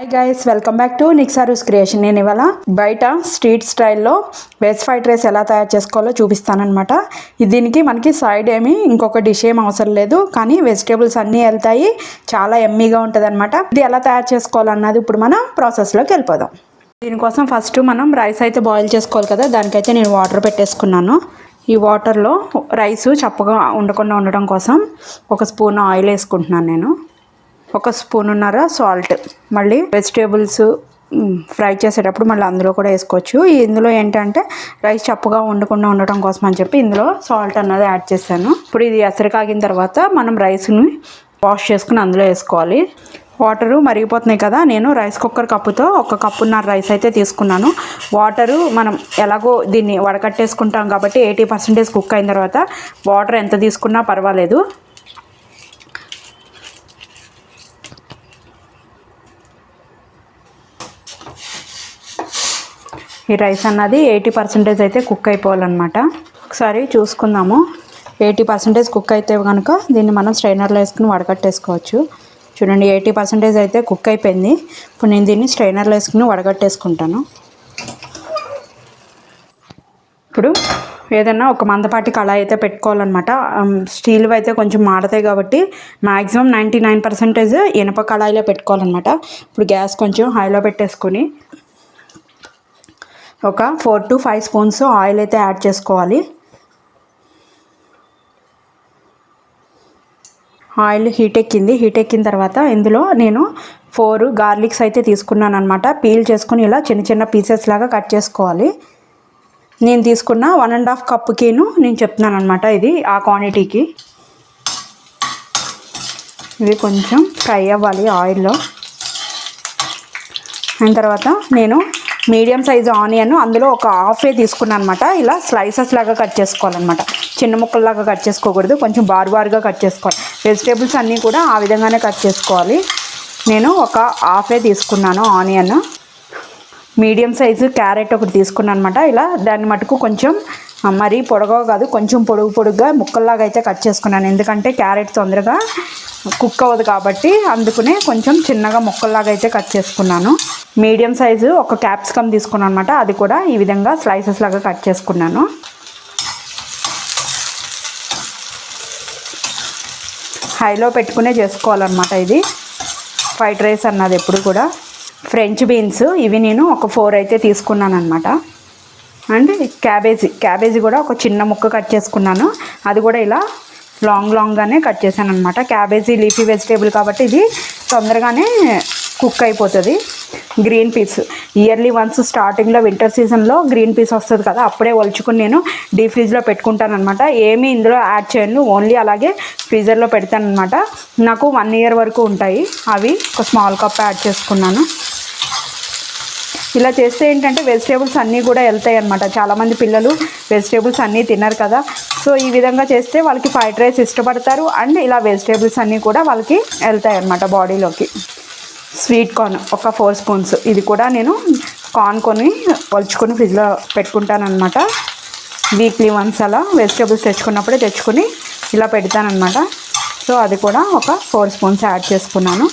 Hi guys, welcome back to Nixaroos creation. నేను ఇవాళ బయట స్ట్రీట్ స్టైల్లో వెజ్ ఫ్రైడ్ రైస్ ఎలా తయారు చేసుకోవాలో చూపిస్తానమాట. దీనికి మనకి సైడ్ ఇంకొక డిష్ ఏం అవసరం లేదు, కానీ వెజిటేబుల్స్ అన్నీ వెళ్తాయి. చాలా ఎమ్మీగా ఉంటుంది అనమాట. ఇది ఎలా తయారు చేసుకోవాలన్నది ఇప్పుడు మనం ప్రాసెస్లోకి వెళ్ళిపోదాం. దీనికోసం ఫస్ట్ మనం రైస్ అయితే బాయిల్ చేసుకోవాలి కదా. దానికైతే నేను వాటర్ పెట్టేసుకున్నాను. ఈ వాటర్లో రైస్ చప్పగా ఉండడం కోసం ఒక స్పూన్ ఆయిల్ వేసుకుంటున్నాను. నేను ఒక స్పూన్నర సాల్ట్, మళ్ళీ వెజిటేబుల్స్ ఫ్రై చేసేటప్పుడు మళ్ళీ అందులో కూడా వేసుకోవచ్చు. ఇందులో ఏంటంటే రైస్ చప్పగా ఉండడం కోసం అని చెప్పి ఇందులో సాల్ట్ అన్నది యాడ్ చేశాను. ఇప్పుడు ఇది ఎసరు కాగిన తర్వాత మనం రైస్ని వాష్ చేసుకుని అందులో వేసుకోవాలి. వాటరు మరిగిపోతున్నాయి కదా. నేను రైస్ కుక్కర్ కప్పుతో 1 కప్పున్నర రైస్ అయితే తీసుకున్నాను. వాటరు మనం ఎలాగో దీన్ని వడకట్టేసుకుంటాం కాబట్టి 80% కుక్ అయిన తర్వాత వాటర్ ఎంత తీసుకున్నా పర్వాలేదు. ఈ రైస్ అన్నది 80% అయితే కుక్ అయిపోవాలన్నమాట. ఒకసారి చూసుకుందాము. 80% కుక్ అయితే కనుక దీన్ని మనం స్ట్రైనర్లో వేసుకుని వడగట్టేసుకోవచ్చు. చూడండి, 80% అయితే కుక్ అయిపోయింది. ఇప్పుడు నేను దీన్ని స్ట్రైనర్లో వేసుకుని వడగట్టేసుకుంటాను. ఇప్పుడు ఏదన్నా ఒక మందపాటి కళాయి అయితే పెట్టుకోవాలన్నమాట. స్టీల్ అయితే కొంచెం మాడతాయి కాబట్టి మ్యాక్సిమం 99% ఇనప కళాయిలో పెట్టుకోవాలన్నమాట. ఇప్పుడు గ్యాస్ కొంచెం హైలో పెట్టేసుకొని ఒక 4 to 5 స్పూన్స్ ఆయిల్ అయితే యాడ్ చేసుకోవాలి. ఆయిల్ హీట్ ఎక్కిన తర్వాత ఇందులో నేను 4 గార్లిక్స్ అయితే తీసుకున్నాను అనమాట. పీల్ చేసుకుని ఇలా చిన్న చిన్న పీసెస్ లాగా కట్ చేసుకోవాలి. నేను తీసుకున్న 1.5 కప్పుకిను నేను చెప్తున్నాను అనమాట. ఇది ఆ క్వాంటిటీకి. ఇవి కొంచెం ఫ్రై అవ్వాలి ఆయిల్లో. అయిన తర్వాత నేను మీడియం సైజు ఆనియన్ అందులో ఒక హాఫే తీసుకున్నాను అనమాట. ఇలా స్లైసెస్ లాగా కట్ చేసుకోవాలన్నమాట. చిన్న ముక్కల్లాగా కట్ చేసుకోకూడదు, కొంచెం బారుగా కట్ చేసుకోవాలి. వెజిటేబుల్స్ అన్నీ కూడా ఆ విధంగానే కట్ చేసుకోవాలి. నేను ఒక హాఫే తీసుకున్నాను ఆనియన్. మీడియం సైజు క్యారెట్ ఒకటి తీసుకున్నాను అనమాట. ఇలా దాన్ని మటుకు కొంచెం మరీ పొడగా కాదు, కొంచెం పొడుగ్గా ముక్కల్లాగా అయితే కట్ చేసుకున్నాను. ఎందుకంటే క్యారెట్ తొందరగా కుక్ అవ్వదు కాబట్టి అందుకనే కొంచెం చిన్నగా ముక్కల్లాగా అయితే కట్ చేసుకున్నాను. మీడియం సైజు ఒక క్యాప్సికమ్ తీసుకున్నాను అనమాట. అది కూడా ఈ విధంగా స్లైసెస్ లాగా కట్ చేసుకున్నాను. హైలో పెట్టుకునే చేసుకోవాలన్నమాట. ఇది ఫ్రైడ్ రైస్ అన్నది ఎప్పుడు కూడా. ఫ్రెంచ్ బీన్స్ ఇవి నేను ఒక 4 అయితే తీసుకున్నాను అనమాట. అండ్ క్యాబేజీ కూడా ఒక చిన్న ముక్క కట్ చేసుకున్నాను. అది కూడా ఇలా లాంగ్గానే కట్ చేశాను అనమాట. క్యాబేజీ లీఫీ వెజిటేబుల్ కాబట్టి ఇది తొందరగానే కుక్ అయిపోతుంది. గ్రీన్ పీస్ ఇయర్లీ వన్స్ స్టార్టింగ్లో వింటర్ సీజన్లో గ్రీన్ పీస్ వస్తుంది కదా, అప్పుడే ఒలుచుకుని నేను డీప్ ఫ్రీజ్లో పెట్టుకుంటాను అనమాట. ఏమీ ఇందులో యాడ్ చేయను, ఓన్లీ అలాగే ఫ్రీజర్లో పెడతాను అనమాట. నాకు 1 year వరకు ఉంటాయి. అవి ఒక స్మాల్ కప్ యాడ్ చేసుకున్నాను. ఇలా చేస్తే ఏంటంటే వెజిటేబుల్స్ అన్నీ కూడా వెళ్తాయి అనమాట. చాలామంది పిల్లలు వెజిటేబుల్స్ అన్నీ తినరు కదా. సో ఈ విధంగా చేస్తే వాళ్ళకి ఫ్రైడ్ రైస్ ఇష్టపడతారు. అండ్ ఇలా వెజిటేబుల్స్ అన్నీ కూడా వాళ్ళకి వెళ్తాయి అనమాట బాడీలోకి. స్వీట్ కార్న్ ఒక 4 స్పూన్స్. ఇది కూడా నేను కార్న్ కొని ఒలుచుకొని ఫ్రిడ్జ్లో పెట్టుకుంటాను అనమాట. వీక్లీ వన్స్ అలా వెజిటేబుల్స్ తెచ్చుకుని ఇలా పెడతానమాట. సో అది కూడా ఒక 4 స్పూన్స్ యాడ్ చేసుకున్నాను.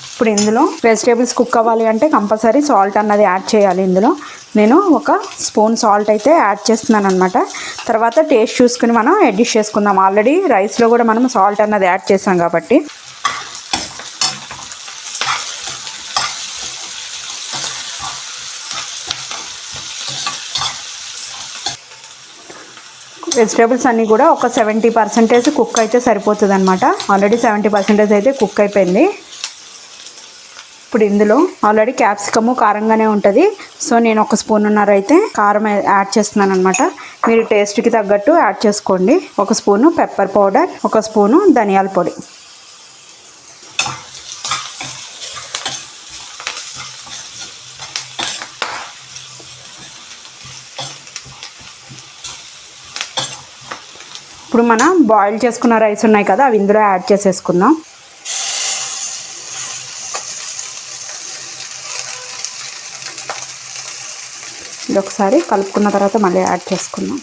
ఇప్పుడు ఇందులో వెజిటేబుల్స్ కుక్ అవ్వాలి అంటే కంపల్సరీ సాల్ట్ అన్నది యాడ్ చేయాలి. ఇందులో నేను ఒక స్పూన్ సాల్ట్ అయితే యాడ్ చేస్తున్నాను అనమాట. తర్వాత టేస్ట్ చూసుకుని మనం అడ్జస్ట్ చేసుకుందాం. ఆల్రెడీ రైస్లో కూడా మనం సాల్ట్ అన్నది యాడ్ చేసాం కాబట్టి. వెజిటేబుల్స్ అన్నీ కూడా ఒక 70% కుక్ అయితే సరిపోతుంది అనమాట. ఆల్రెడీ 70% అయితే కుక్ అయిపోయింది. ఇప్పుడు ఇందులో ఆల్రెడీ క్యాప్సికము కారంగానే ఉంటుంది. సో నేను 1 స్పూన్నర అయితే కారం యాడ్ చేస్తున్నాను అనమాట. మీరు టేస్ట్కి తగ్గట్టు యాడ్ చేసుకోండి. 1 స్పూను పెప్పర్ పౌడర్, 1 స్పూను ధనియాల పొడి. ఇప్పుడు మనం బాయిల్ చేసుకున్న రైస్ ఉన్నాయి కదా, అవి ఇందులో యాడ్ చేసేసుకుందాం. ఇది ఒకసారి కలుపుకున్న తర్వాత మళ్ళీ యాడ్ చేసుకుందాం.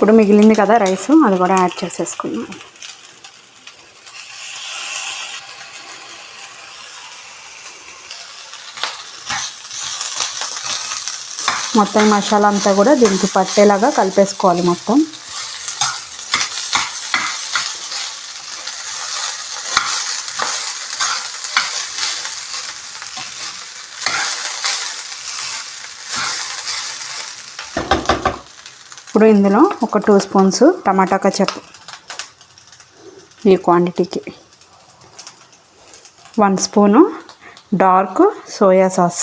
ఇప్పుడు మిగిలింది కదా రైస్, అది కూడా యాడ్ చేసేసుకున్నాం. మొత్తం మసాలా అంతా కూడా దీనికి పట్టేలాగా కలిపేసుకోవాలి మొత్తం. ఇప్పుడు ఇందులో ఒక 2 స్పూన్స్ టమాటా కచప్, ఈ క్వాంటిటీకి 1 spoon dark soya sauce,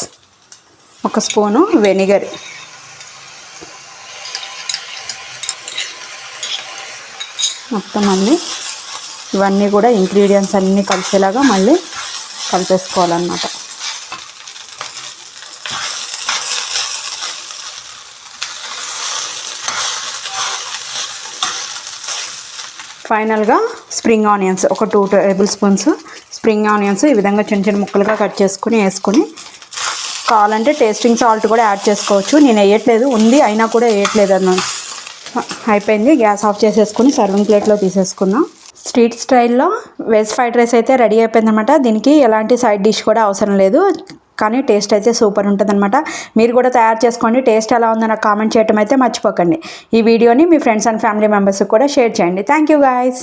1 spoon vinegar, మొత్తం మళ్ళీ ఇవన్నీ కూడా ఇంగ్రీడియంట్స్ అన్నీ కలిసేలాగా మళ్ళీ కలిపేసుకోవాలన్నమాట. ఫైనల్గా స్ప్రింగ్ ఆనియన్స్ ఒక 2 టేబుల్ స్పూన్స్ స్ప్రింగ్ ఆనియన్స్ ఈ విధంగా చిన్న చిన్న ముక్కలుగా కట్ చేసుకుని వేసుకొని, కావాలంటే టేస్టింగ్ సాల్ట్ కూడా యాడ్ చేసుకోవచ్చు. నేను వేయట్లేదు, ఉంది అయినా కూడా వేయట్లేదు అన్నాను. అయిపోయింది. గ్యాస్ ఆఫ్ చేసేసుకుని సర్వింగ్ ప్లేట్లో తీసేసుకున్నాం. స్ట్రీట్ స్టైల్లో వెజ్ ఫ్రైడ్ రైస్ అయితే రెడీ అయిపోయిందనమాట. దీనికి ఎలాంటి సైడ్ డిష్ కూడా అవసరం లేదు, కానీ టేస్ట్ అయితే సూపర్ ఉంటుందన్నమాట. మీరు కూడా తయారు చేసుకోండి. టేస్ట్ ఎలా ఉందో నాకు కామెంట్ చేయడం అయితే మర్చిపోకండి. ఈ వీడియోని మీ ఫ్రెండ్స్ అండ్ ఫ్యామిలీ మెంబర్స్కి కూడా షేర్ చేయండి. Thank you guys.